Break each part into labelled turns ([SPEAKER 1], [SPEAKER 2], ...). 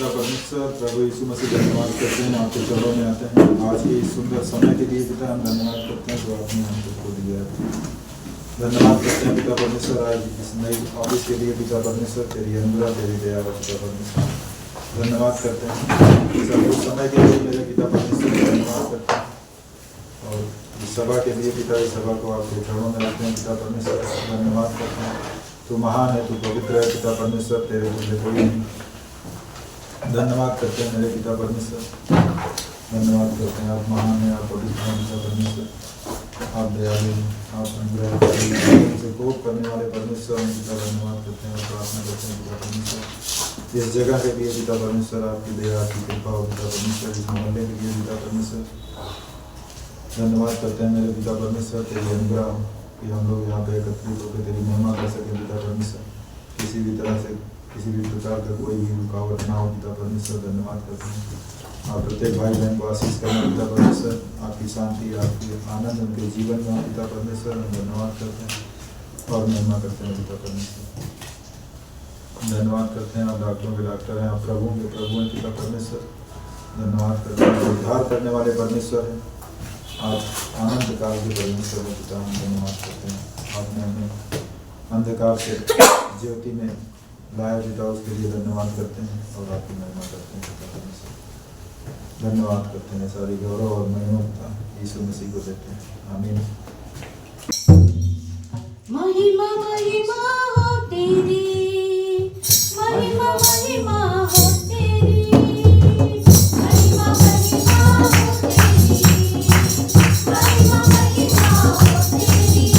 [SPEAKER 1] पिता परमेश्वर, प्रभु यीशु मसीह धन्यवाद करते हैं, आपके चरणों में आते हैं। आज के इस सुंदर समय के लिए पिता हम धन्यवाद करते हैं जो आपने हमको दिया है। धन्यवाद करते हैं पिता परमेश्वर, आज इस नई ऑफिस के लिए पिता परमेश्वर, तेरी अनुग्रह तेरी दया है पिता परमेश्वर। धन्यवाद करते हैं इस अद्भुत समय के लिए मेरे पिता परमेश्वर, धन्यवाद करते हैं। और इस सभा के लिए पिता, इस सभा को आपके चरणों में रखते हैं पिता परमेश्वर, धन्यवाद करते हैं। तू महान है, तू पवित्र है पिता परमेश्वर, तेरे तुझे कोई नहीं। धन्यवाद करते हैं मेरे पिता परमेश्वर, धन्यवाद करते हैं। आप महान हैं, आप पवित्र हैं पिता परमेश्वर, आप दयालु हैं, आप अनुग्रह से कोप करने वाले परमेश्वर हैं पिता। धन्यवाद करते हैं और प्रार्थना करते हैं पिता परमेश्वर इस जगह के लिए पिता परमेश्वर, आपकी दया आपकी कृपा हो पिता परमेश्वर, इस मोहल्ले के लिए पिता परमेश्वर। धन्यवाद करते हैं मेरे पिता परमेश्वर, तेरी अनुग्रह हो कि हम लोग यहाँ पे एकत्रित होकर तेरी महिमा कर सकें पिता परमेश्वर। किसी भी तरह से किसी भी प्रकार का कोई भी रुकावट ना हो पिता परमेश्वर। धन्यवाद करते हैं आप प्रत्येक भाई बहन को आशीष करना पिता परमेश्वर, आपकी शांति आपकी आनंद उनके जीवन में हो पिता परमेश्वर। हम धन्यवाद करते हैं और महिमा करते हैं पिता परमेश्वर। धन्यवाद करते हैं आप डॉक्टरों के डॉक्टर हैं, आप प्रभुओं के प्रभु हैं पिता परमेश्वर। धन्यवाद करते हैं उद्धार करने वाले परमेश्वर हैं, आप अनंत काल के परमेश्वर हैं पिता। हम धन्यवाद करते हैं आपने हमें अंधकार से ज्योति में लाया पिता, उसके लिए धन्यवाद करते हैं और आपकी महिमा करते हैं पिता परमेश्वर। धन्यवाद करते हैं, सारी गौरव और महिमा पिता यीशु मसीह को देते हैं, आमीन।
[SPEAKER 2] महिमा महिमा हो तेरी, महिमा महिमा हो तेरी, महिमा महिमा हो तेरी, महिमा महिमा हो तेरी,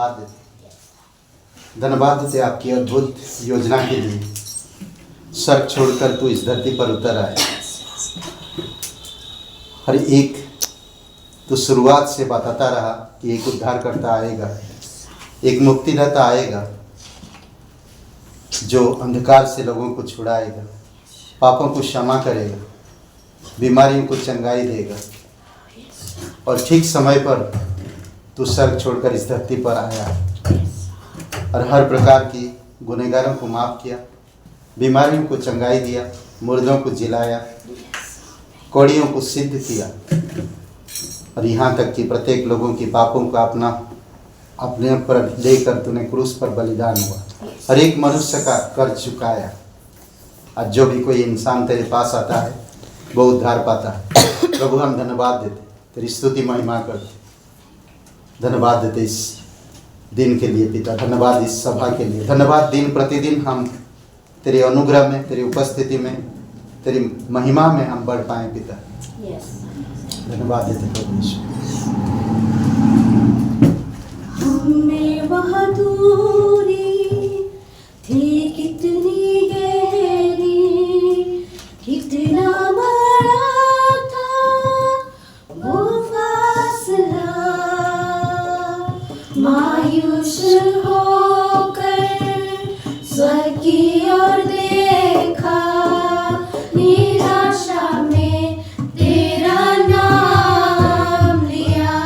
[SPEAKER 3] धन्यवाद देते, धन्यवाद देते आपकी अद्भुत योजना के लिए। स्वर्ग छोड़कर तू इस धरती पर उतर आए। हर एक तो शुरुआत से बताता रहा कि एक उद्धारकर्ता आएगा, एक मुक्तिदाता आएगा जो अंधकार से लोगों को छुड़ाएगा, पापों को क्षमा करेगा, बीमारियों को चंगाई देगा। और ठीक समय पर तू स्वर्ग छोड़कर इस धरती पर आया और हर प्रकार की गुनहगारों को माफ़ किया, बीमारियों को चंगाई दिया, मुर्दों को जिलाया, कौड़ियों को सिद्ध किया और यहाँ तक कि प्रत्येक लोगों की पापों का अपने पर लेकर तूने क्रूस पर बलिदान हुआ, हर एक मनुष्य का कर्ज चुकाया। आज जो भी कोई इंसान तेरे पास आता है वो उद्धार पाता है। प्रभु हम धन्यवाद देते, तेरी स्तुति महिमा करते, धन्यवाद देते इस दिन के लिए पिता, धन्यवाद इस सभा के लिए, धन्यवाद दिन प्रतिदिन हम तेरे अनुग्रह में, तेरी उपस्थिति में, तेरी महिमा में हम बढ़ पाएँ पिता। धन्यवाद देते प्रभु यीशु।
[SPEAKER 2] हमें वह दूरी थी कितनी गहरी, कितना बड़ा था वो फासला, मायूस होकर स्वर्ग की ओर देखा, निराशा में तेरा नाम लिया,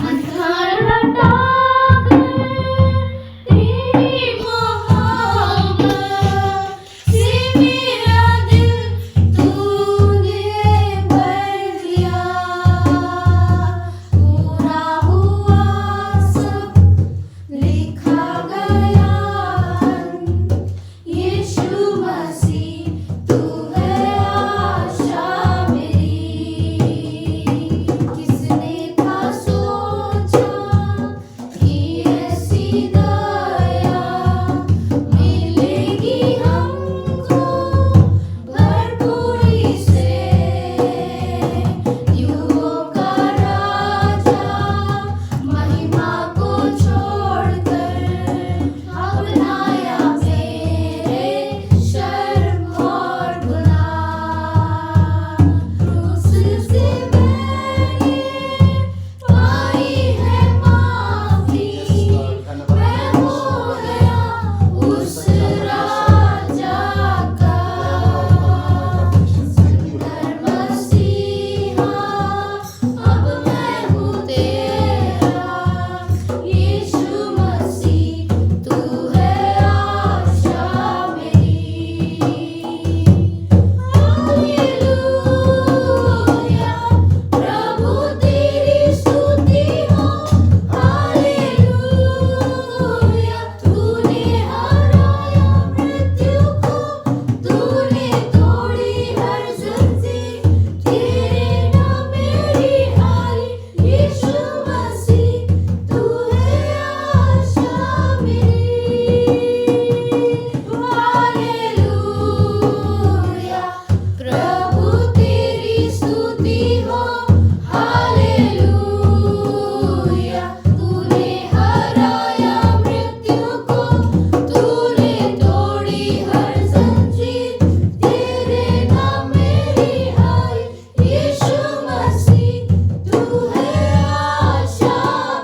[SPEAKER 2] अंधार हटाकर तेरी मोहब्बत से मेरा दिल तूने भर दिया, पूरा हुआ सब लिखा गया, यीशु मसीह तू है आशा मेरी। किसने था सोचा कि ऐसी दया मिलेगी हमको भरपूरी से, युगों का राजा महिमा को छोड़कर अपनाया मेरे शर्म और गुनाह, क्रूस से मैंने पाई है माफी, मैं हो गया उस राजा का सुंदर मसीहा, अब मैं हूँ तेरा, यीशु मसीह तू है आशा मेरी। हालेलुया प्रभु तेरी स्तुति हो, हालेलुया तूने हराया मृत्यु को, तूने तोड़ी हर जंजीर, तेरे नाम मेरी हारी, यीशु मसीह तू है आशा मेरी। हालेलुया प्रभु तेरी स्तुति हो, हालेलुया तूने हराया मृत्यु को, तूने तोड़ी हर जंजीर, तेरे नाम मेरी हारी, यीशु मसीह तू है आशा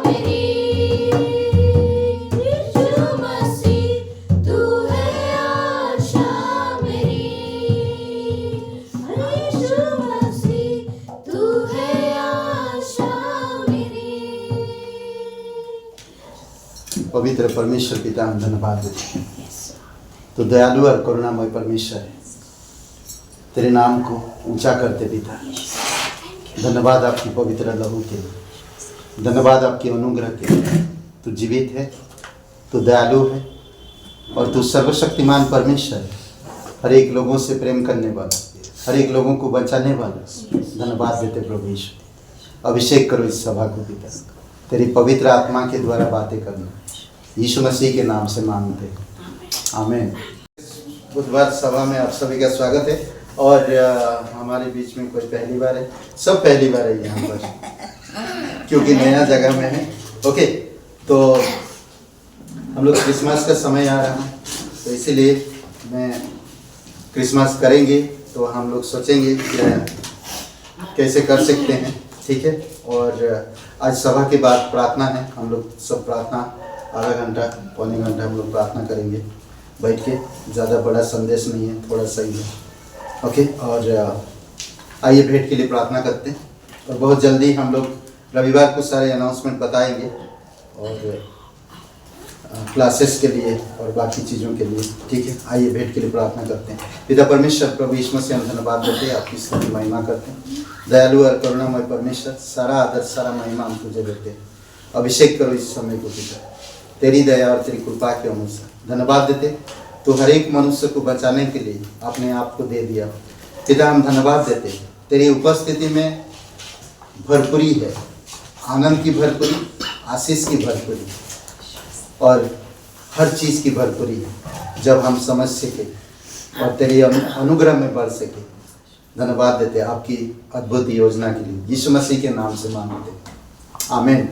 [SPEAKER 2] मेरी, यीशु मसीह तू है आशा मेरी, यीशु मसीह तू है आशा मेरी।
[SPEAKER 3] पवित्र परमेश्वर पिता हम धन्यवाद देते हैं, तो दयालु और करुणामय परमेश्वर है, तेरे नाम को ऊंचा करते पिता। धन्यवाद आपकी पवित्र लहू के लिए, धन्यवाद आपके अनुग्रह के लिए। तू जीवित है, तू दयालु है और तू सर्वशक्तिमान परमेश्वर है, हर एक लोगों से प्रेम करने वाला, हर एक लोगों को बचाने वाला। धन्यवाद देते प्रभु यीशु। अभिषेक करो इस सभा को पिता, तेरी पवित्र आत्मा के द्वारा बातें करना, यीशु मसीह के नाम से मांगते हैं, आमीन। बुधवार सभा में आप सभी का स्वागत है और हमारे बीच में कोई पहली बार है, सब पहली बार है यहाँ पर क्योंकि नया जगह में है ओके, तो हम लोग क्रिसमस का समय आ रहा है, तो इसीलिए मैं क्रिसमस करेंगे तो हम लोग सोचेंगे कि कैसे कर सकते हैं, ठीक है। और आज सभा के बाद प्रार्थना है, हम लोग सब प्रार्थना आधा घंटा पौने घंटा हम लोग प्रार्थना करेंगे बैठ के। ज़्यादा बड़ा संदेश नहीं है, थोड़ा सा ही है, ओके। और आइए भेंट के लिए प्रार्थना करते हैं, और बहुत जल्दी हम लोग रविवार को सारे अनाउंसमेंट बताएंगे, और क्लासेस के लिए और बाकी चीज़ों के लिए, ठीक है। आइए भेंट के लिए प्रार्थना करते हैं। पिता परमेश्वर, प्रभु यीशु मसीह हम धन्यवाद देते हैं, आपकी स्तुति महिमा करते हैं। दयालु और करुणामय परमेश्वर, सारा आदर सारा महिमा हम तुझे देते हैं। अभिषेक करो इस समय को पिता, तेरी दया और तेरी कृपा के अनुसार धन्यवाद देते। तो हर एक मनुष्य को बचाने के लिए अपने आप को दे दिया पिता, हम धन्यवाद देते हैं। तेरी उपस्थिति में भरपूरी है, आनंद की भरपूरी, आशीष की भरपूरी और हर चीज़ की भरपूरी है, जब हम समझ सके और तेरी अनुग्रह में बढ़ सके। धन्यवाद देते हैं आपकी अद्भुत योजना के लिए, यीशु मसीह के नाम से मांगते हैं, आमीन।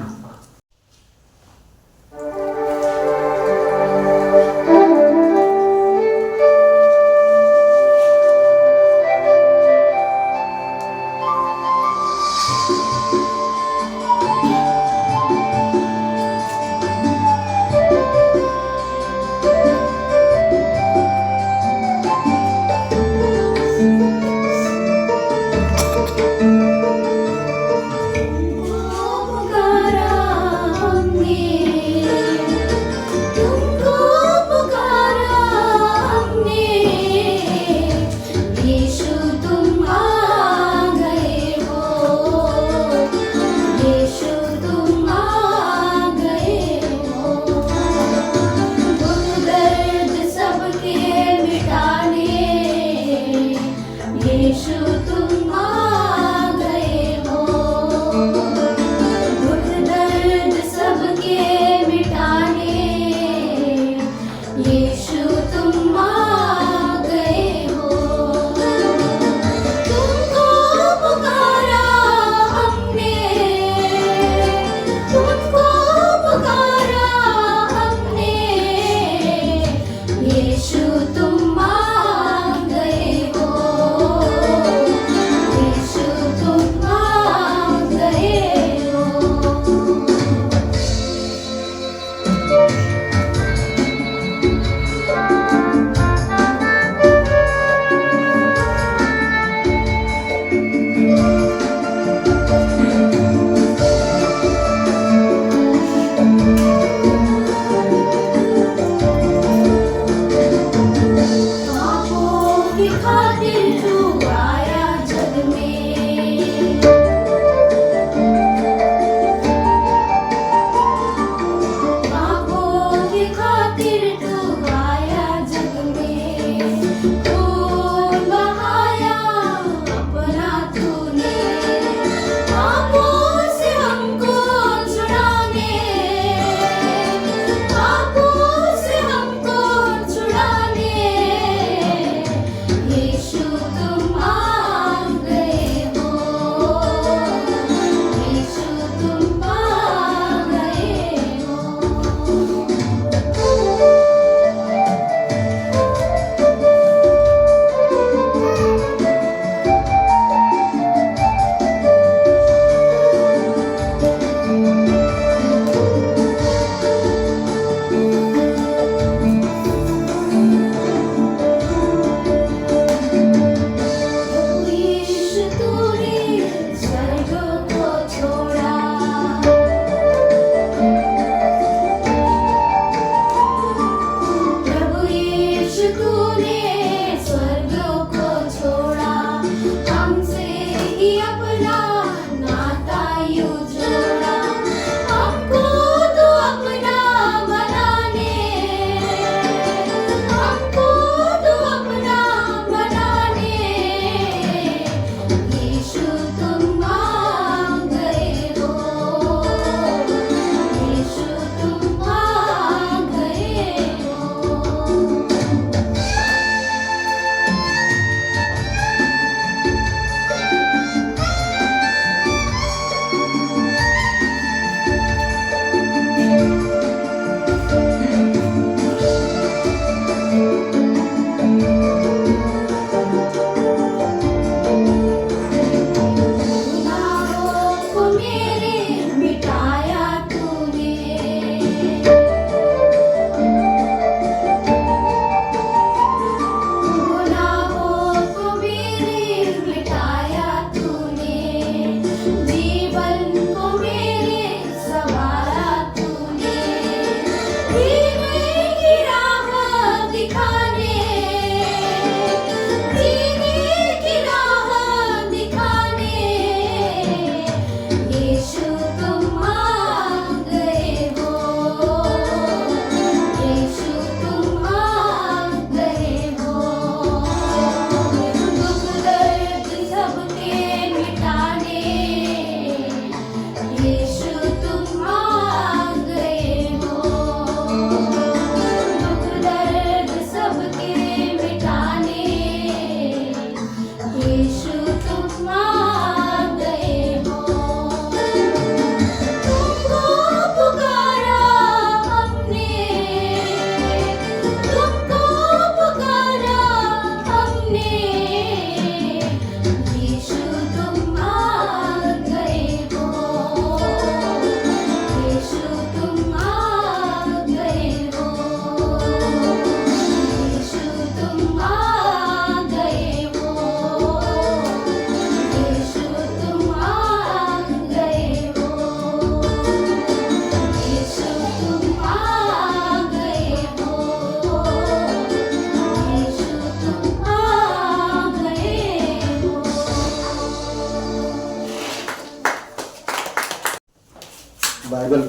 [SPEAKER 3] बाइबल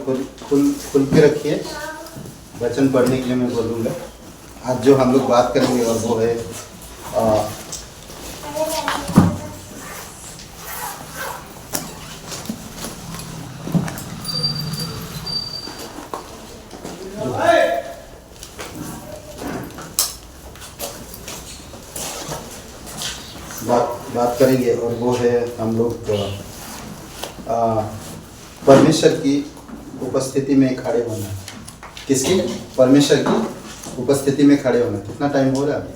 [SPEAKER 3] खुल के रखिए। वचन पढ़ने के लिए मैं बोलूँगा। आज जो हम लोग बात करेंगे और वो है बात करेंगे और वो है हम लोग परमेश्वर की उपस्थिति में खड़े होना। किसकी? परमेश्वर की उपस्थिति में खड़े होना। कितना टाइम हो रहा है?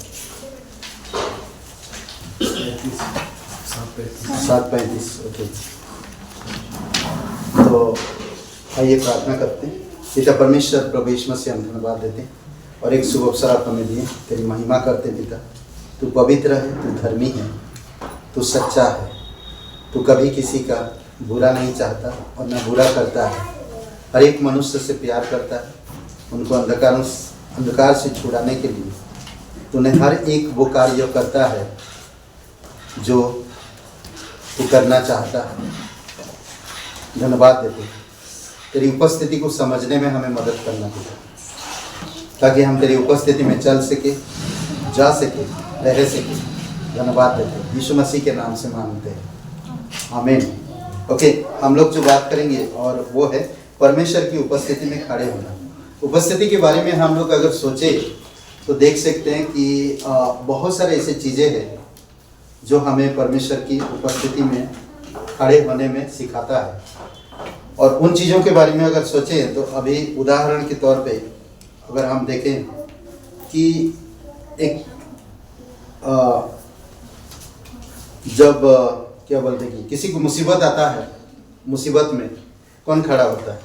[SPEAKER 3] 7:35। ओके, तो आइए प्रार्थना करते हैं। पिता परमेश्वर प्रभु यीशु मसीह हम धन्यवाद देते हैं और एक शुभ अवसर आप हमें दिए। तेरी महिमा करते पिता। तू पवित्र है, तू धर्मी है, तू सच्चा है, तू कभी किसी का बुरा नहीं चाहता और न बुरा करता है। हर एक मनुष्य से प्यार करता है, उनको अंधकार से छुड़ाने के लिए तूने हर एक वो कार्य करता है जो तू करना चाहता है। धन्यवाद देते हैं। तेरी उपस्थिति को समझने में हमें मदद करना पिता, ताकि हम तेरी उपस्थिति में चल सके, जा सके, रह सके। धन्यवाद देते हैं। यीशु मसीह के नाम से मांगते हैं, आमीन। ओके, हम लोग जो बात करेंगे और वो है परमेश्वर की उपस्थिति में खड़े होना। उपस्थिति के बारे में हम लोग अगर सोचे तो देख सकते हैं कि बहुत सारे ऐसे चीज़ें हैं जो हमें परमेश्वर की उपस्थिति में खड़े होने में सिखाता है। और उन चीज़ों के बारे में अगर सोचें तो अभी उदाहरण के तौर पे अगर हम देखें कि एक जब क्या बोलते हैं कि किसी को मुसीबत आता है, मुसीबत में कौन खड़ा होता है?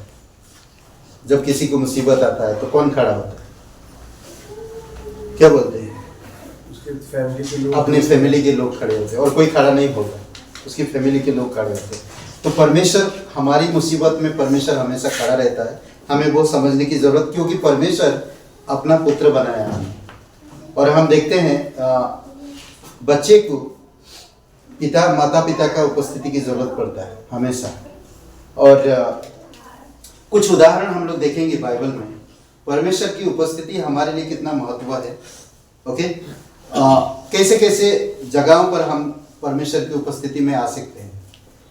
[SPEAKER 3] जब किसी को मुसीबत आता है तो कौन खड़ा होता है? क्या बोलते हैं?
[SPEAKER 4] उसके फैमिली के लोग,
[SPEAKER 3] अपनी फैमिली के लोग खड़े होते हैं और कोई खड़ा नहीं होगा, उसकी फैमिली के लोग खड़े होते हैं। तो परमेश्वर हमारी मुसीबत में परमेश्वर हमेशा खड़ा रहता है। हमें वो समझने की ज़रूरत, क्योंकि परमेश्वर अपना पुत्र बनाया हमें। और हम देखते हैं बच्चे को माता पिता का उपस्थिति की ज़रूरत पड़ता है हमेशा। और कुछ उदाहरण हम लोग देखेंगे बाइबल में, परमेश्वर की उपस्थिति हमारे लिए कितना महत्व है। ओके, कैसे कैसे जगहों पर हम परमेश्वर की उपस्थिति में आ सकते हैं?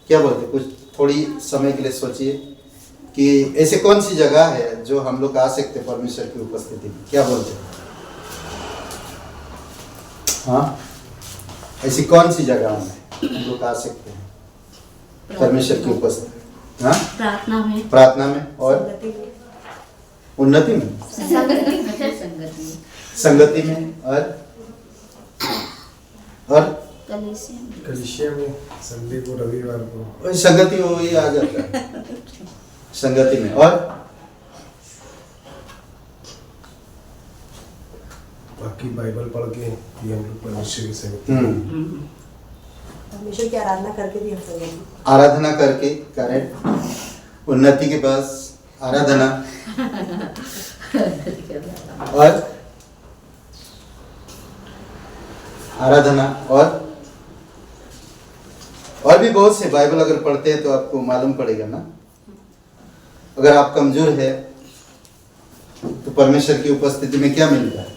[SPEAKER 3] क्या बोलते? कुछ थोड़ी समय के लिए सोचिए कि ऐसे कौन सी जगह है जो हम लोग आ सकते हैं परमेश्वर की उपस्थिति में। क्या बोलते? हाँ, ऐसी कौन सी जगह में हम लोग आ सकते हैं परमेश्वर की उपस्थिति? हाँ, प्रार्थना में और उन्नति में, संगति में और
[SPEAKER 4] कलीसिया में, संडे को, रविवार को।
[SPEAKER 3] संगति हो ही आ जाता है। संगति में और
[SPEAKER 4] बाकी बाइबल पढ़ के कि हम लोग परमेश्वर की संगति,
[SPEAKER 5] परमेश्वर की आराधना करके भी हम संगति,
[SPEAKER 3] आराधना करके करें। उन्नति के पास आराधना और आराधना और भी बहुत से बाइबल अगर पढ़ते हैं तो आपको मालूम पड़ेगा ना। अगर आप कमजोर है तो परमेश्वर की उपस्थिति में क्या मिलता है?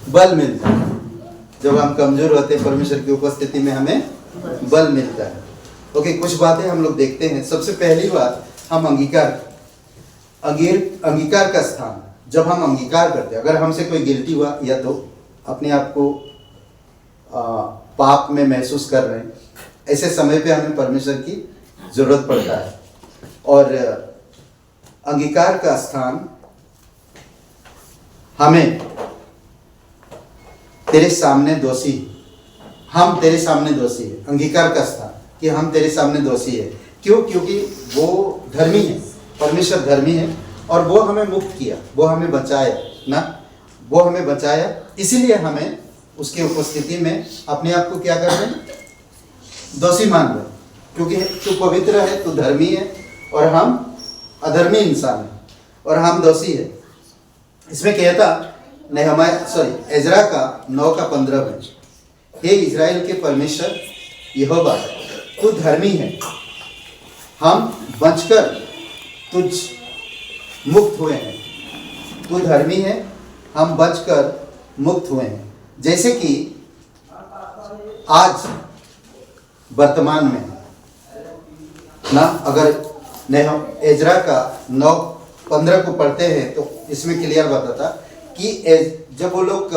[SPEAKER 3] बल मिलता है। जब हम कमजोर होते हैं परमेश्वर की उपस्थिति में हमें बल मिलता है। ओके, कुछ बातें हम लोग देखते हैं। सबसे पहली बात, हम अंगीकार का स्थान। जब हम अंगीकार करते हैं, अगर हमसे कोई गिल्टी हुआ या तो अपने आप को पाप में महसूस कर रहे हैं, ऐसे समय पे हमें परमेश्वर की जरूरत पड़ता है। और अंगीकार का स्थान हमें तेरे सामने दोषी, हम तेरे सामने दोषी है। अंगीकार का स्थान कि हम तेरे सामने दोषी है। क्यों? क्योंकि वो धर्मी है, परमेश्वर धर्मी है और वो हमें मुक्त किया, वो हमें बचाया ना, वो हमें बचाया। इसीलिए हमें उसकी उपस्थिति में अपने आप को क्या कर रहे हैं? दोषी मान रहे हैं। क्योंकि तू पवित्र है, तू धर्मी है और हम अधर्मी इंसान हैं और हम दोषी है। इसमें कहता एजरा का 9:15 में, हे इज़राइल के परमेश्वर यहोवा, तू धर्मी है, हम बचकर तुझ मुक्त हुए हैं। तू धर्मी है, हम बचकर मुक्त हुए हैं। जैसे कि आज वर्तमान में ना, अगर ने हम एजरा का 9:15 को पढ़ते हैं तो इसमें क्लियर बताता कि जब वो लोग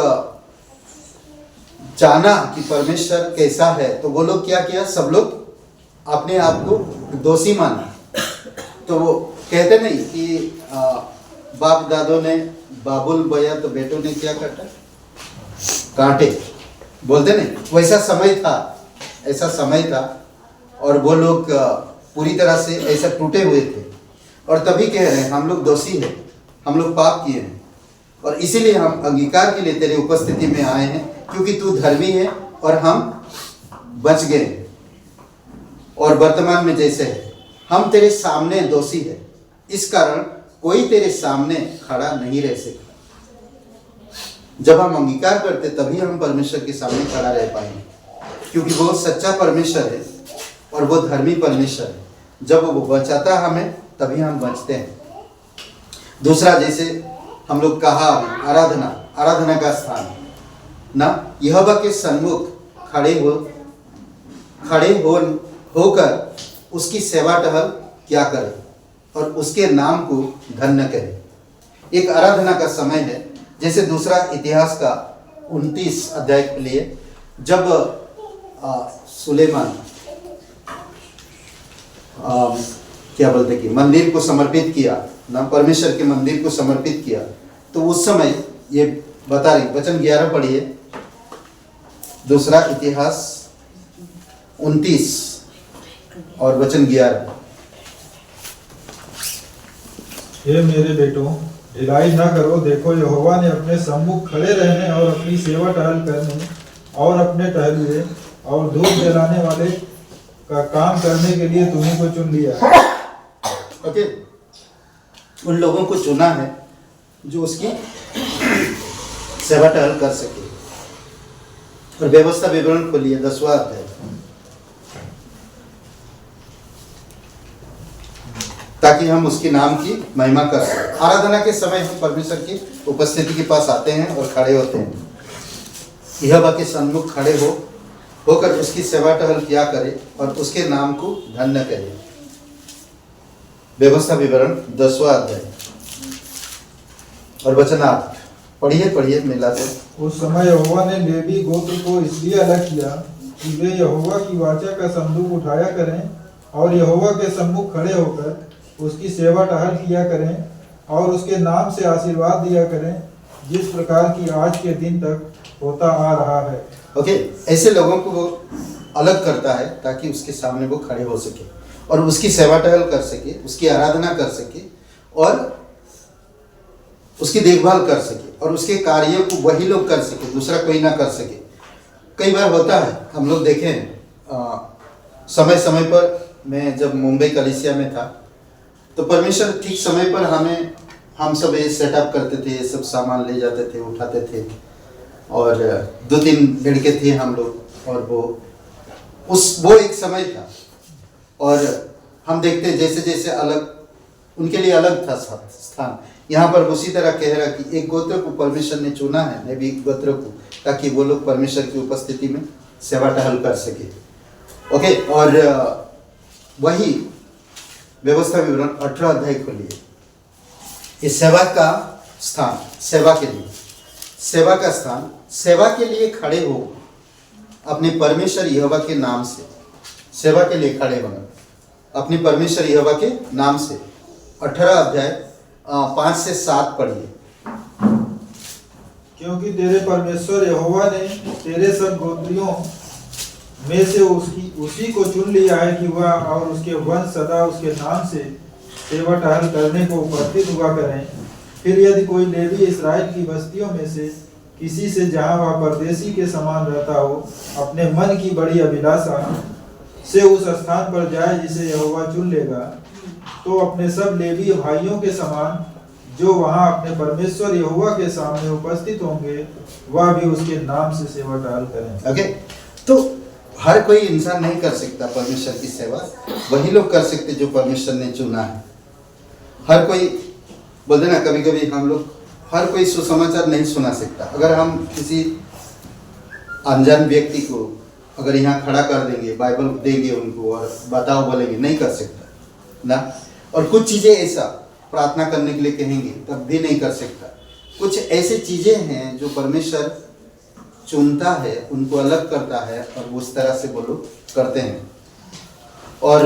[SPEAKER 3] जाना कि परमेश्वर कैसा है तो वो लोग क्या किया, सब लोग अपने आप को दोषी माना। तो वो कहते नहीं कि बाप दादों ने बाबुल बोया तो बेटों ने क्या काटा, कांटे, बोलते नहीं। वैसा समय था, ऐसा समय था और वो लोग पूरी तरह से ऐसा टूटे हुए थे और तभी कह रहे हैं हम लोग दोषी हैं, हम लोग पाप किए हैं और इसीलिए हम अंगीकार के लिए तेरी उपस्थिति में आए हैं, क्योंकि तू धर्मी है और हम बच गए। और वर्तमान में जैसे है, हम तेरे सामने दोषी है, इस कारण कोई तेरे सामने खड़ा नहीं रह सकता। जब हम अंगीकार करते तभी हम परमेश्वर के सामने खड़ा रह पाएंगे, क्योंकि वो सच्चा परमेश्वर है और वो धर्मी परमेश्वर है। जब वो बचाता हमें तभी हम बचते हैं। दूसरा, जैसे हम लोग कहा आराधना का स्थान ना, यहोवा के सन्मुख खड़े होकर उसकी सेवा टहल क्या करें और उसके नाम को धन्य करें। एक आराधना का समय है। जैसे दूसरा इतिहास का 29 अध्याय के लिए, जब सुलेमान क्या बोलते कि मंदिर को समर्पित किया ना, परमेश्वर के मंदिर को समर्पित किया, तो उस समय ये बता रही, वचन 11 पढ़िए, दूसरा इतिहास 29 और वचन 11।
[SPEAKER 1] हे मेरे बेटों, ढिलाई न करो, देखो यहोवा ने अपने सम्मुख खड़े रहने और अपनी सेवा टहल करने और अपने टहलुए और धूप जलाने वाले का काम करने के लिए तुम्हें को चुन लिया है।
[SPEAKER 3] ओके, उन लोगों को चुना है जो उसकी सेवा टहल कर सके। और व्यवस्था विवरण खोलिए 10वां अध्याय। ताकि हम उसके नाम की महिमा कर सकें। आराधना के समय हम परमेश्वर की उपस्थिति के पास आते हैं और खड़े होते हैं। यहोवा के सन्मुख खड़े होकर उसकी सेवा टहल किया करे और उसके नाम को धन्य करे। व्यवस्था विवरण 10वां अध्याय और वचन 8 पढ़िए मिला से।
[SPEAKER 1] उस समय यहोवा ने लेवी गोत्र को इसलिए अलग किया कि वे यहोवा की वाचा का संदूक उठाया करें और यहोवा के सम्मुख खड़े होकर उसकी सेवा टहल किया करें और उसके नाम से आशीर्वाद दिया करें, जिस प्रकार की आज के दिन तक होता आ रहा है।
[SPEAKER 3] ओके, ऐसे लोगों को वो अलग करता है ताकि उसके सामने वो खड़े हो सके और उसकी सेवा टहल कर सके, उसकी आराधना कर सके और उसकी देखभाल कर सके और उसके कार्यों को वही लोग कर सके, दूसरा कोई ना कर सके। कई बार होता है, हम लोग देखें समय समय पर, मैं जब मुंबई कलीसिया में था तो परमेश्वर ठीक समय पर हम सब ये सेटअप करते थे, ये सब सामान ले जाते थे, उठाते थे और 2-3 लड़के थे हम लोग और वो एक समय था और हम देखते जैसे जैसे अलग उनके लिए अलग था स्थान। यहाँ पर उसी तरह कह रहा कि एक गोत्र को परमेश्वर ने चुना है, मैं भी एक गोत्र को, ताकि वो लोग परमेश्वर की उपस्थिति में सेवा टहल कर सके। ओके, और वही व्यवस्था विवरण 18 अध्याय खोलिए। इस सेवा का स्थान, सेवा के लिए, सेवा का स्थान, सेवा के लिए खड़े हो अपने परमेश्वर यहोवा के नाम से, सेवा के लिए खड़े होना अपने परमेश्वर यहोवा के नाम से। 18 अध्याय 5 से 7 पढ़िए।
[SPEAKER 1] क्योंकि तेरे परमेश्वर यहोवा ने तेरे सब गोत्रियों में से उसी को चुन लिया है कि वह और उसके वंश सदा उसके नाम से सेवा टहल करने को उपस्थित हुआ करें। फिर यदि कोई लेवी इस्राएल की बस्तियों में से किसी से, जहाँ वह परदेशी के समान रहता हो, अपने मन की बड़ी अभिलाषा से उस स्थान पर जाए जिसे यहोवा चुन लेगा, तो अपने सब लेवी भाइयों के समान जो वहाँ अपने परमेश्वर यहोवा के सामने उपस्थित होंगे, वह भी उसके नाम से सेवा टहल करें।
[SPEAKER 3] ओके, तो हर कोई इंसान नहीं कर सकता परमेश्वर की सेवा, वही लोग कर सकते जो परमेश्वर ने चुना है। हर कोई बोलते ना, कभी कभी हम लोग, हर कोई सुसमाचार नहीं सुना सकता। अगर हम किसी अनजान व्यक्ति को अगर यहाँ खड़ा कर देंगे, बाइबल देंगे उनको और बताओ बोलेंगे, नहीं कर सकता ना। और कुछ चीज़ें ऐसा प्रार्थना करने के लिए कहेंगे तब भी नहीं कर सकता। कुछ ऐसी चीज़ें हैं जो परमेश्वर चुनता है, उनको अलग करता है और उस तरह से वो लोग करते हैं। और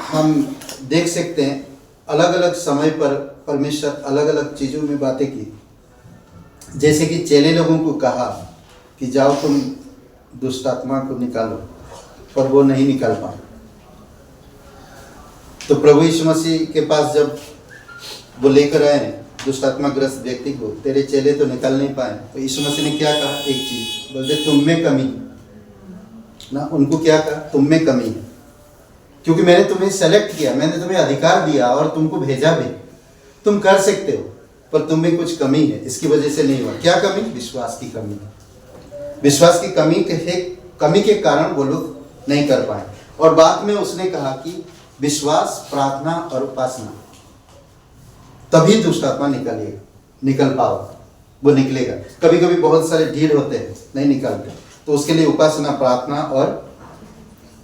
[SPEAKER 3] हम देख सकते हैं अलग अलग समय पर परमेश्वर अलग अलग चीज़ों में बातें की। जैसे कि चेले लोगों को कहा कि जाओ तुम दुष्ट आत्मा को निकालो, पर वो नहीं निकाल पाए। तो प्रभु यीशु मसीह के पास जब वो लेकर आए दुष्ट आत्मा ग्रस्त व्यक्ति को, तेरे चेले तो निकाल नहीं पाए, तो यीशु मसीह ने क्या कहा? एक चीज बोलते, तुम में कमी ना। उनको क्या कहा? तुम में कमी है, क्योंकि मैंने तुम्हें सेलेक्ट किया, मैंने तुम्हें अधिकार दिया और तुमको भेजा भी। तुम कर सकते हो, पर तुम में कुछ कमी है, इसकी वजह से नहीं हुआ। क्या कमी? विश्वास की कमी। विश्वास की कमी के कारण वो लोग नहीं कर पाए। और बाद में उसने कहा कि विश्वास, प्रार्थना और उपासना, तभी दुष्ट आत्मा निकल पाओ, वो निकलेगा। कभी कभी बहुत सारे ढील होते हैं, नहीं निकलते, तो उसके लिए उपासना, प्रार्थना और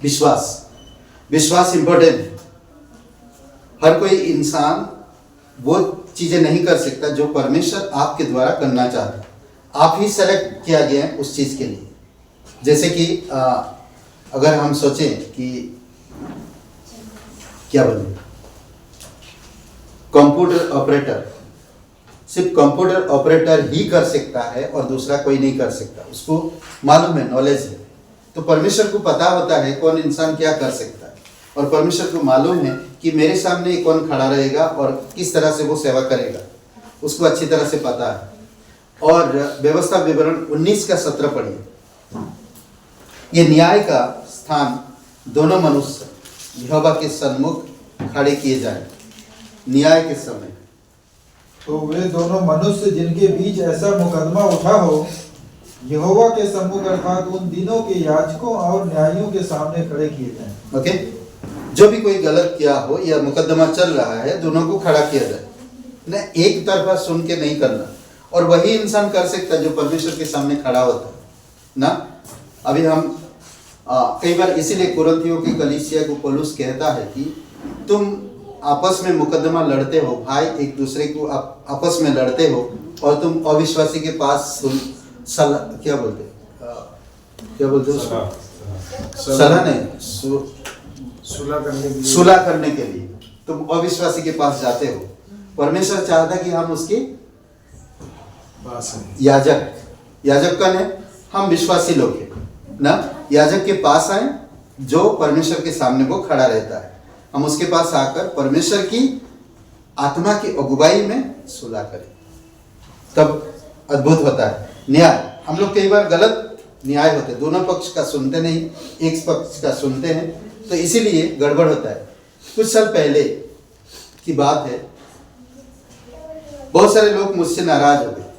[SPEAKER 3] विश्वास इंपॉर्टेंट है। हर कोई इंसान वो चीजें नहीं कर सकता जो परमेश्वर आपके द्वारा करना चाहता है। आप ही सेलेक्ट किया गया है उस चीज के लिए। जैसे कि अगर हम सोचें कि क्या बोले, कंप्यूटर ऑपरेटर, सिर्फ कंप्यूटर ऑपरेटर ही कर सकता है और दूसरा कोई नहीं कर सकता। उसको मालूम है, नॉलेज है। तो परमेश्वर को पता होता है कौन इंसान क्या कर सकता है, और परमेश्वर को मालूम है कि मेरे सामने कौन खड़ा रहेगा और किस तरह से वो सेवा करेगा, उसको अच्छी तरह से पता है। और व्यवस्था विवरण 19 का 17 पढ़िए। ये न्याय का स्थान दोनों मनुष्य यहोवा के सन्मुख खड़े किए जाए न्याय के समय।
[SPEAKER 1] तो वे दोनों मनुष्य जिनके बीच ऐसा मुकदमा उठा हो, यहोवा के सम्मुख अर्थात उन दिनों के याजकों और न्यायियों के सामने खड़े किए जाएं।
[SPEAKER 3] ओके, जो भी कोई गलत किया हो या मुकदमा चल रहा है, दोनों को खड़ा किया जाए ना, एक तरफा सुन के नहीं करना। और वही इंसान कर सकता है जो परमेश्वर के सामने खड़ा होता है ना। अभी हम कई बार इसीलिए कुरिन्थियों की कलीसिया को पौलुस कहता है कि तुम आपस में मुकदमा लड़ते हो, भाई एक दूसरे को आपस में लड़ते हो, और तुम अविश्वासी के पास क्या बोलते सलाह नहीं, सुलह करने के लिए तुम अविश्वासी के पास जाते हो। परमेश्वर चाहता कि हम उसके याजक कौन है? हम विश्वासी लोग हैं ना। याजक के पास आए जो परमेश्वर के सामने वो खड़ा रहता है। हम उसके पास आकर परमेश्वर की आत्मा की अगुवाई में सुलह करें, तब अद्भुत होता है। न्याय, हम लोग कई बार गलत न्याय होते, दोनों पक्ष का सुनते नहीं, एक पक्ष का सुनते हैं, तो इसीलिए गड़बड़ होता है। कुछ साल पहले की बात है, बहुत सारे लोग मुझसे नाराज हो गए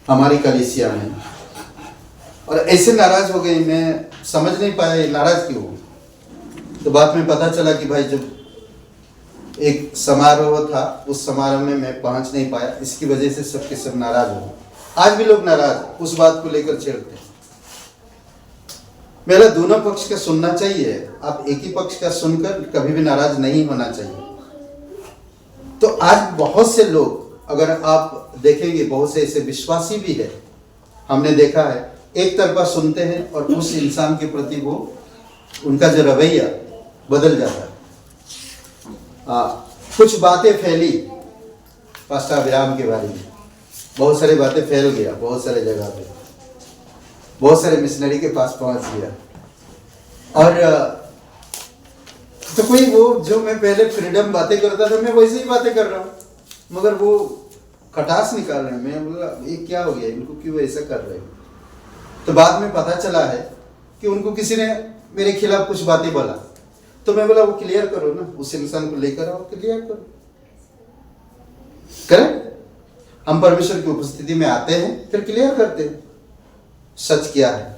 [SPEAKER 3] हमारी कलीसिया में, और ऐसे नाराज हो गए, मैं समझ नहीं पाया नाराज क्यों। तो बाद में पता चला कि भाई जब एक समारोह था, उस समारोह में मैं पहुंच नहीं पाया, इसकी वजह से सबके सब नाराज हो गए। आज भी लोग नाराज उस बात को लेकर छेड़ते हैं। मेरा दोनों पक्ष का सुनना चाहिए, आप एक ही पक्ष का सुनकर कभी भी नाराज नहीं होना चाहिए। तो आज बहुत से लोग, अगर आप देखेंगे, बहुत से ऐसे विश्वासी भी है, हमने देखा है, एक तरफा सुनते हैं और उस इंसान के प्रति वो उनका जो रवैया बदल जाता है। कुछ बातें फैली पास्टर अभिराम के बारे में, बहुत सारी बातें फैल गया, बहुत सारे जगह पे, बहुत सारे मिशनरी के पास पहुंच गया। और तो कोई वो जो मैं पहले फ्रीडम बातें करता था, मैं वैसे ही बातें कर रहा हूँ, मगर वो खटास निकाल रहे हैं। मैं बोला ये क्या हो गया, इनको क्यों ऐसा कर रहे हैं। तो बाद में पता चला है कि उनको किसी ने मेरे खिलाफ कुछ बातें बोला, तो मैं बोला वो क्लियर करो ना, उस इंसान को लेकर आओ, क्लियर करो। करें हम परमेश्वर की उपस्थिति में आते हैं, फिर क्लियर करते हैं सच क्या है,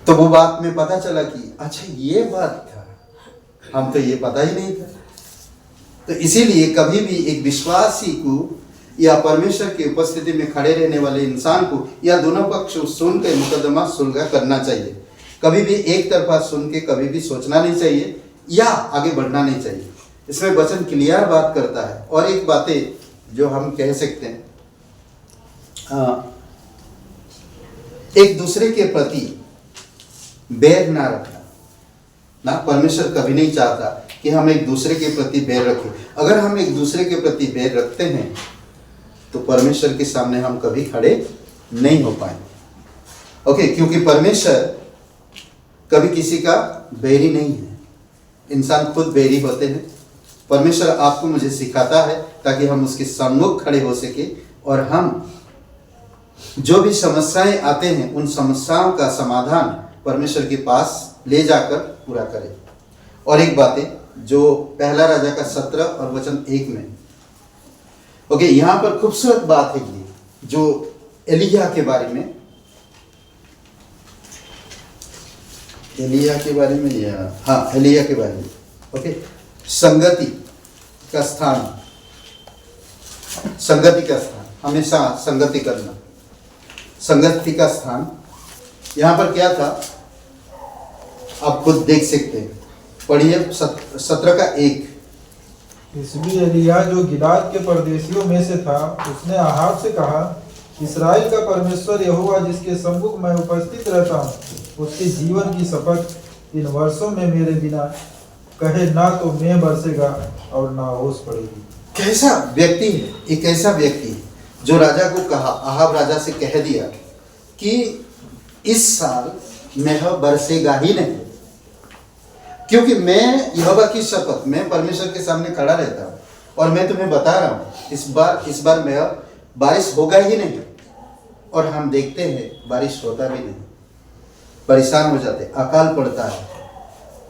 [SPEAKER 3] तो वो बात में पता चला कि अच्छा ये बात था, हम तो ये पता ही नहीं था। तो इसीलिए कभी भी एक विश्वासी को या परमेश्वर की उपस्थिति में खड़े रहने वाले इंसान को या दोनों पक्ष सुन के मुकदमा सुलझा करना चाहिए। कभी भी एक तरफा सुन के कभी भी सोचना नहीं चाहिए या आगे बढ़ना नहीं चाहिए। इसमें वचन क्लियर बात करता है। और एक बातें जो हम कह सकते हैं, एक दूसरे के प्रति बैर ना रखना ना, परमेश्वर कभी नहीं चाहता कि हम एक दूसरे के प्रति बैर रखें। अगर हम एक दूसरे के प्रति बैर रखते हैं तो परमेश्वर के सामने हम कभी खड़े नहीं हो पाएंगे। ओके, क्योंकि परमेश्वर कभी किसी का बैरी नहीं है, इंसान खुद बैरी होते हैं। परमेश्वर आपको मुझे सिखाता है ताकि हम उसके सम्मुख खड़े हो सके और हम जो भी समस्याएं आते हैं उन समस्याओं का समाधान परमेश्वर के पास ले जाकर पूरा करें। और एक बात है जो पहला राजा का 17 और वचन 1 में, ओके, यहाँ पर खूबसूरत बात है ये जो एलिया के बारे में, एलिया के बारे में या हाँ एलिया के बारे में। ओके, संगति का स्थान, संगति का स्थान, हमेशा संगति करना, संगति का स्थान। यहाँ पर क्या था आप खुद देख सकते हैं, पढ़िए 17 का 1।
[SPEAKER 1] इसलिए एलिय्याह जो गिलाद के परदेशियों में से था, उसने अहाब से कहा, इस्राएल का परमेश्वर यहोवा जिसके सम्मुख मैं उपस्थित रहता हूँ, उसके जीवन की शपथ इन वर्षों में मेरे बिना कहे ना तो मैं बरसेगा और ना ओस पड़ेगी।
[SPEAKER 3] कैसा व्यक्ति है, एक ऐसा व्यक्ति है जो राजा को कहा, अहाब राजा से कह दिया कि इस साल मेह बरसेगा ही नहीं, क्योंकि मैं यहोवा की शपथ, मैं परमेश्वर के सामने खड़ा रहता हूँ और मैं तुम्हें बता रहा हूँ इस बार मेह बारिश होगा ही नहीं। और हम देखते हैं बारिश होता भी नहीं, परेशान हो जाते, अकाल पड़ता है।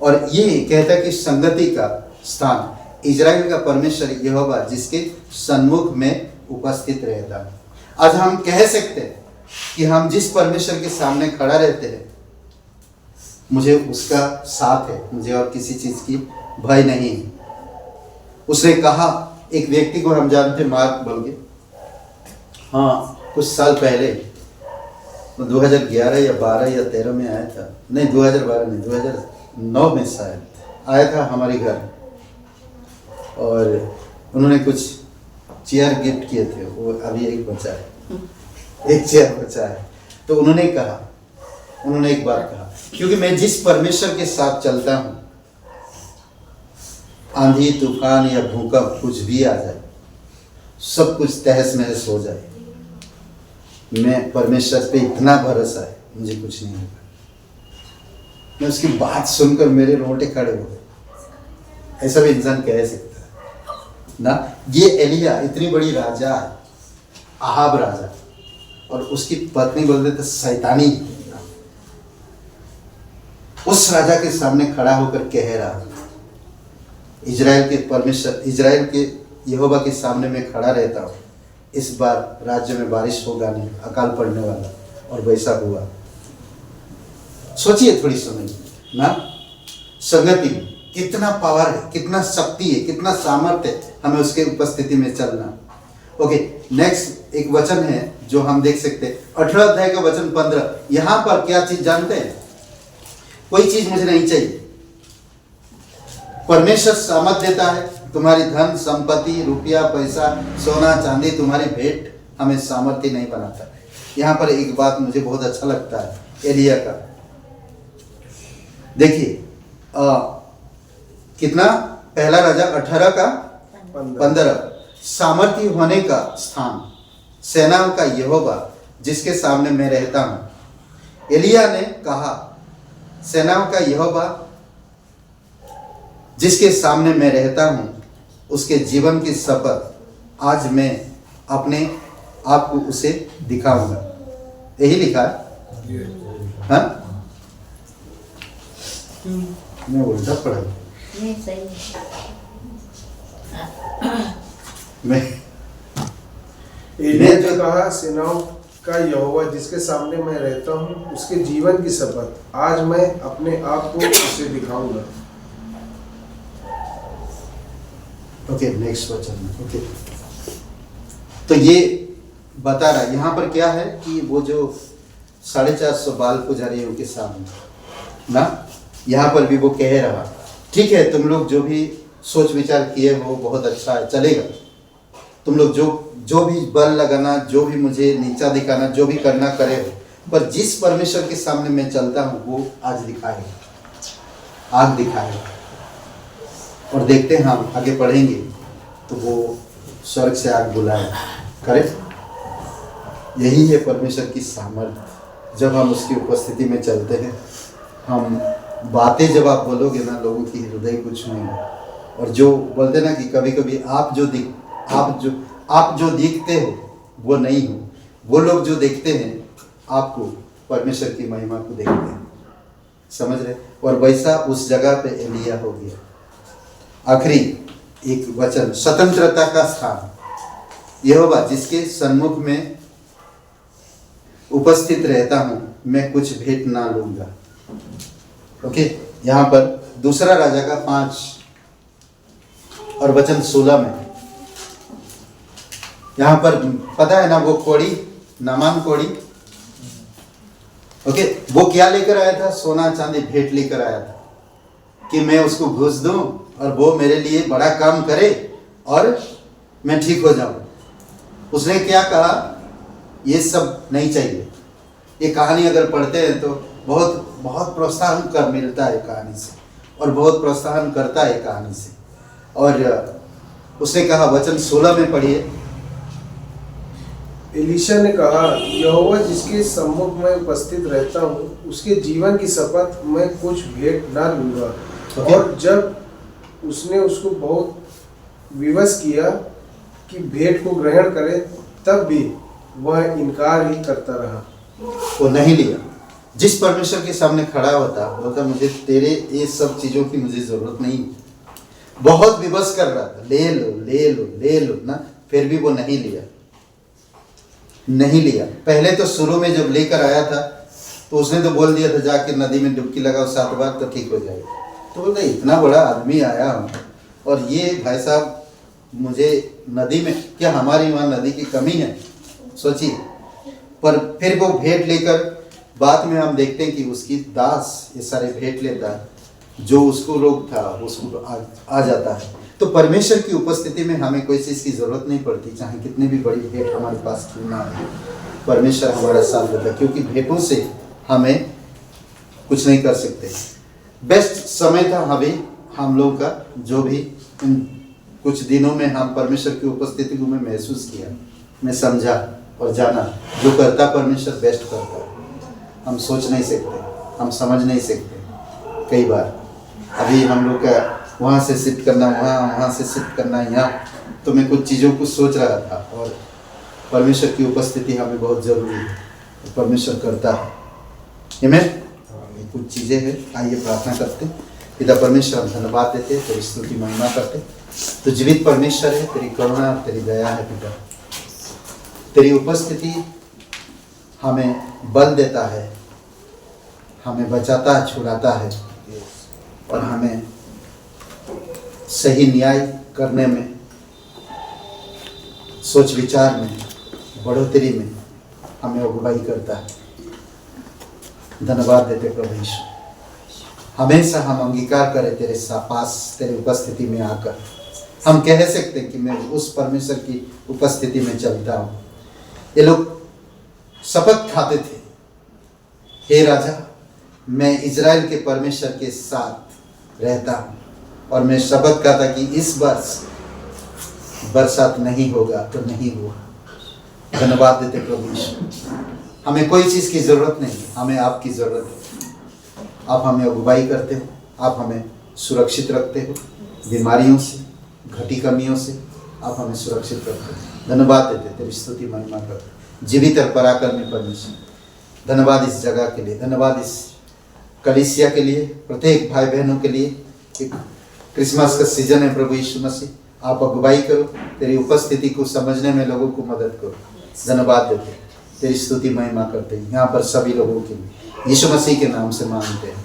[SPEAKER 3] और ये कहता है कि संगति का स्थान इजराइल का परमेश्वर यहोवा जिसके सन्मुख में उपस्थित रहता है। आज हम कह सकते हैं कि हम जिस परमेश्वर के सामने खड़ा रहते हैं, मुझे उसका साथ है, मुझे और किसी चीज की भय नहीं है। उसने कहा, एक व्यक्ति को हम जानते, मार्क बोल के, हाँ कुछ साल पहले 2011 या 12 या 13 में आया था, नहीं 2012 नहीं 2009 में शायद आया था हमारे घर, और उन्होंने कुछ चेयर गिफ्ट किए थे, वो अभी एक बचा है, एक चेयर बचा है। तो उन्होंने कहा, उन्होंने एक बात कहा, क्योंकि मैं जिस परमेश्वर के साथ चलता हूं, आंधी तूफान या भूकंप कुछ भी आ जाए, सब कुछ तहस नहस हो जाए, मैं परमेश्वर पे इतना भरोसा है, मुझे कुछ नहीं होगा। मैं उसकी बात सुनकर मेरे रोंगटे खड़े हो गए। ऐसा भी इंसान कह सकता है ना। ये एलिया इतनी बड़ी राजा है, अहाब राजा, और उसकी पत्नी बोलते थे शैतानी, उस राजा के सामने खड़ा होकर कह रहा, इजराइल के परमेश्वर, इजराइल के यहोवा के सामने मैं खड़ा रहता हूँ, इस बार राज्य में बारिश होगा नहीं, अकाल पड़ने वाला। और वैसा हुआ। सोचिए थोड़ी समय ना, संगति में कितना पावर है, कितना शक्ति है, कितना सामर्थ्य है हमें उसके उपस्थिति में चलना। ओके, नेक्स्ट एक वचन है जो हम देख सकते हैं, 18 अध्याय का वचन 15। यहां पर क्या चीज जानते हैं? कोई चीज मुझे नहीं चाहिए, परमेश्वर सामर्थ देता है। तुम्हारी धन संपत्ति, रुपया पैसा, सोना चांदी, तुम्हारी भेंट हमें सामर्थ्य नहीं बनाता। यहाँ पर एक बात मुझे बहुत अच्छा लगता है एलिया का, देखिए कितना, पहला राजा 18 का 15, सामर्थ्य होने का स्थान, सेनाओं का यहोवा जिसके सामने मैं रहता हूं। एलिया ने कहा, सेनाओं का यहोवा जिसके सामने मैं रहता हूं, उसके जीवन की शपथ आज मैं अपने आप को उसे दिखाऊंगा। यही लिखा है, हाँ? मैं उल्टा पढ़ा,
[SPEAKER 2] नहीं सही
[SPEAKER 3] मैं
[SPEAKER 4] एलिया ने कहा, सेनाओं का यहोवा जिसके सामने मैं रहता हूँ उसके जीवन की शपथ आज मैं अपने आप को उसे दिखाऊंगा।
[SPEAKER 3] ओके, नेक्स्ट वचन। ओके, तो ये बता रहा है यहाँ पर क्या है कि वो जो 450 बाल पुजारियों के सामने ना, यहाँ पर भी वो कह रहा, ठीक है तुम लोग जो भी सोच विचार किए वो बहुत अच्छा है, चलेगा। तुम लोग जो भी बल लगाना, जो भी मुझे नीचा दिखाना, जो भी करना करे हो, पर जिस परमेश्वर के सामने मैं चलता हूँ वो आज दिखाएगा, आग दिखाएगा। और देखते हैं हम आगे पढ़ेंगे तो वो स्वर्ग से आग बुलाएगा। करेक्ट, यही है परमेश्वर की सामर्थ्य। जब हम उसकी उपस्थिति में चलते हैं, हम बातें जब आप बोलोगे ना, लोगों की हृदय कुछ नहीं है। और जो बोलते ना कि कभी कभी आप जो दिखते हो वो नहीं हो, वो लोग जो देखते हैं आपको परमेश्वर की महिमा को देखते हैं, समझ रहे। और वैसा उस जगह पे एलिया हो गया। आखिरी एक वचन, स्वतंत्रता का स्थान। यहोवा जिसके सन्मुख में उपस्थित रहता हूं, मैं कुछ भेंट ना लूंगा। ओके, यहाँ पर दूसरा राजा का 5 और वचन 16 में, यहाँ पर पता है ना वो कोड़ी, नामान कोड़ी, ओके, वो क्या लेकर आया था? सोना चांदी भेंट लेकर आया था कि मैं उसको घूस दूं और वो मेरे लिए बड़ा काम करे और मैं ठीक हो जाऊं। उसने क्या कहा? ये सब नहीं चाहिए। ये कहानी अगर पढ़ते हैं तो बहुत बहुत प्रोत्साहन कर मिलता है कहानी से, और बहुत प्रोत्साहन करता है कहानी से। और उसने कहा, वचन 16 में पढ़िए।
[SPEAKER 4] एलीशा ने कहा, यहोवा जिसके सम्मुख में उपस्थित रहता हूँ उसके जीवन की शपथ मैं कुछ भेंट ना लूंगा। और जब उसने उसको बहुत विवश किया कि भेंट को ग्रहण करे, तब भी वह इनकार ही करता रहा।
[SPEAKER 3] वो नहीं लिया। जिस परमेश्वर के सामने खड़ा होता, बोलता मुझे तेरे ये सब चीजों की मुझे जरूरत नहीं। बहुत विवश कर रहा था, ले लो ले लो ले लो ना, फिर भी वो नहीं लिया, नहीं लिया। पहले तो शुरू में जब लेकर आया था तो उसने तो बोल दिया था जाके नदी में डुबकी लगाओ 7 बार तो ठीक हो जाएगा। तो बोलते इतना बड़ा आदमी आया हूँ और ये भाई साहब मुझे नदी में, क्या हमारी वहाँ नदी की कमी है? सोचिए। पर फिर वो भेंट लेकर, बाद में हम देखते हैं कि उसकी दास ये सारे भेंट लेता है, जो उसको रोग था उसको आ जाता है। तो परमेश्वर की उपस्थिति में हमें कोई चीज़ की जरूरत नहीं पड़ती, चाहे कितनी भी बड़ी भेंट हमारे पास क्यों ना हो, परमेश्वर हमारा साथ देता है, क्योंकि भेंटों से हमें कुछ नहीं कर सकते। बेस्ट समय था अभी हम लोग का, जो भी इन कुछ दिनों में हम परमेश्वर की उपस्थिति को मैं महसूस किया, मैं समझा और जाना, जो करता परमेश्वर बेस्ट करता है। हम सोच नहीं सकते, हम समझ नहीं सकते। कई बार अभी हम लोग का वहाँ से शिफ्ट करना, वहाँ से शिफ्ट करना यहाँ, तो मैं कुछ चीज़ों को सोच रहा था, और परमेश्वर की उपस्थिति हमें बहुत ज़रूरी है, परमेश्वर करता है। आमीन। कुछ चीज़ें हैं, आइए प्रार्थना करते। पिता परमेश्वर, हम धन्यवाद देते, तेरी स्तुति महिमा करते। तो जीवित परमेश्वर है, तेरी करुणा तेरी दया है पिता। तेरी उपस्थिति हमें बल देता है, हमें बचाता है, छुड़ाता है, और हमें सही न्याय करने में, सोच विचार में, बढ़ोतरी में हमें अगुवाई करता है। धन्यवाद देते प्रभु यीशु। हमेशा हम अंगीकार करें तेरे पास, तेरी उपस्थिति में आकर हम कह सकते हैं कि मैं उस परमेश्वर की उपस्थिति में चलता हूँ। ये लोग शपथ खाते थे, हे राजा मैं इजराइल के परमेश्वर के साथ रहता हूँ, और मैं शपथ खाता कि इस वर्ष बरसात नहीं होगा तो नहीं हुआ। धन्यवाद देते प्रभु यीशु। हमें कोई चीज़ की ज़रूरत नहीं, हमें आपकी ज़रूरत है। आप हमें अगुवाई करते हो, आप हमें सुरक्षित रखते हो, बीमारियों से, घटी कमियों से आप हमें सुरक्षित रखते हो। धन्यवाद देते, तेरी स्तुति महिमा करते। जीवित और पराक्रमी परमेश्वर, धन्यवाद इस जगह के लिए, धन्यवाद इस कलीसिया के लिए, प्रत्येक भाई बहनों के लिए। एक क्रिसमस का सीजन है प्रभु यीशु मसीह, आप अगुवाई करो, तेरी उपस्थिति को समझने में लोगों को मदद करो। धन्यवाद देते, तेरी स्तुति महिमा करते हैं यहाँ पर सभी लोगों के लिए यीशु मसीह के नाम से मांगते हैं,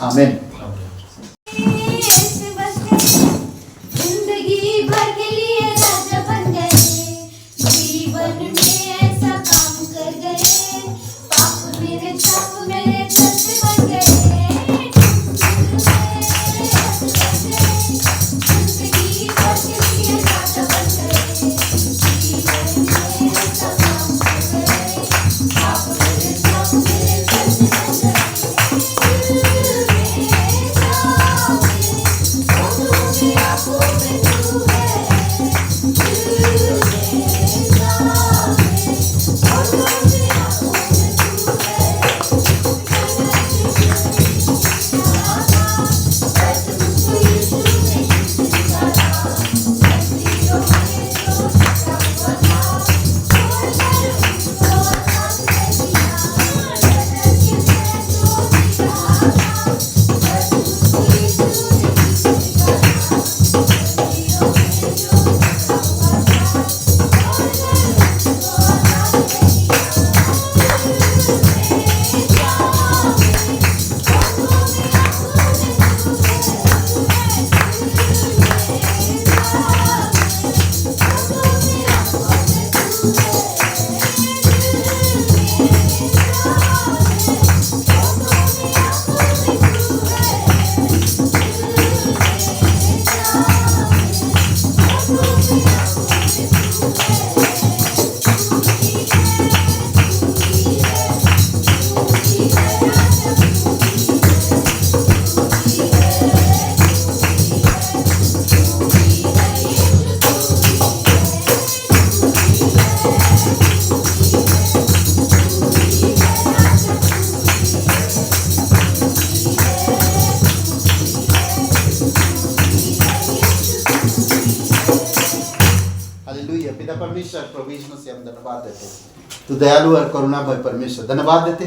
[SPEAKER 3] आमीन।
[SPEAKER 2] जिंदगी भर के लिए राजा बन गए, जीवन में ऐसा काम कर गए, पाप मेरे छाप मेरे दर्द बन गए। जिंदगी भर के लिए राजा बन गए, जीवन में ऐसा काम कर गए, पाप मेरे छाप मेरे दर्द बन गए।
[SPEAKER 3] हालेलुया। पिता परमेश्वर प्रभु यीशु मसीह हम धन्यवाद देते हैं, तू दयालु और करुणामय परमेश्वर। धन्यवाद देते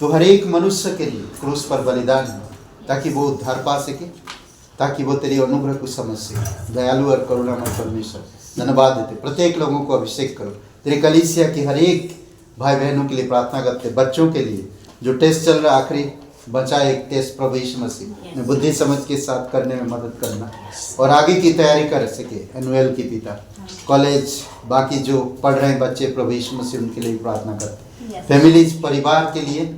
[SPEAKER 3] तू हर एक मनुष्य के लिए क्रूस पर बलिदान हो ताकि वो उद्धार पा सके, ताकि वो तेरी अनुग्रह को समझ सके। दयालु और करुणामय परमेश्वर धन्यवाद देते, प्रत्येक लोगों को अभिषेक करो। तेरे कलीसिया की हर एक भाई बहनों के लिए प्रार्थना करते, बच्चों के लिए जो टेस्ट चल रहा आखिरी बचा एक टेस्ट प्रभु यीशु मसीह में बुद्धि समझ के साथ करने में मदद करना और आगे की तैयारी कर सके। एनुअल की पिता कॉलेज बाकी जो पढ़ रहे हैं बच्चे प्रभु यीशु मसीह उनके लिए प्रार्थना करते, फैमिलीज परिवार के लिए,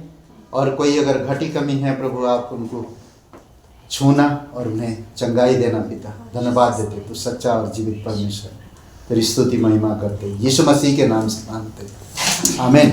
[SPEAKER 3] और कोई अगर घटी कमी है प्रभु आप उनको छूना और उन्हें चंगाई देना पिता। धन्यवाद देते तू सच्चा और जीवित परमेश्वर, तेरी स्तुति महिमा करते यीशु मसीह के नाम से मांगते, आमीन।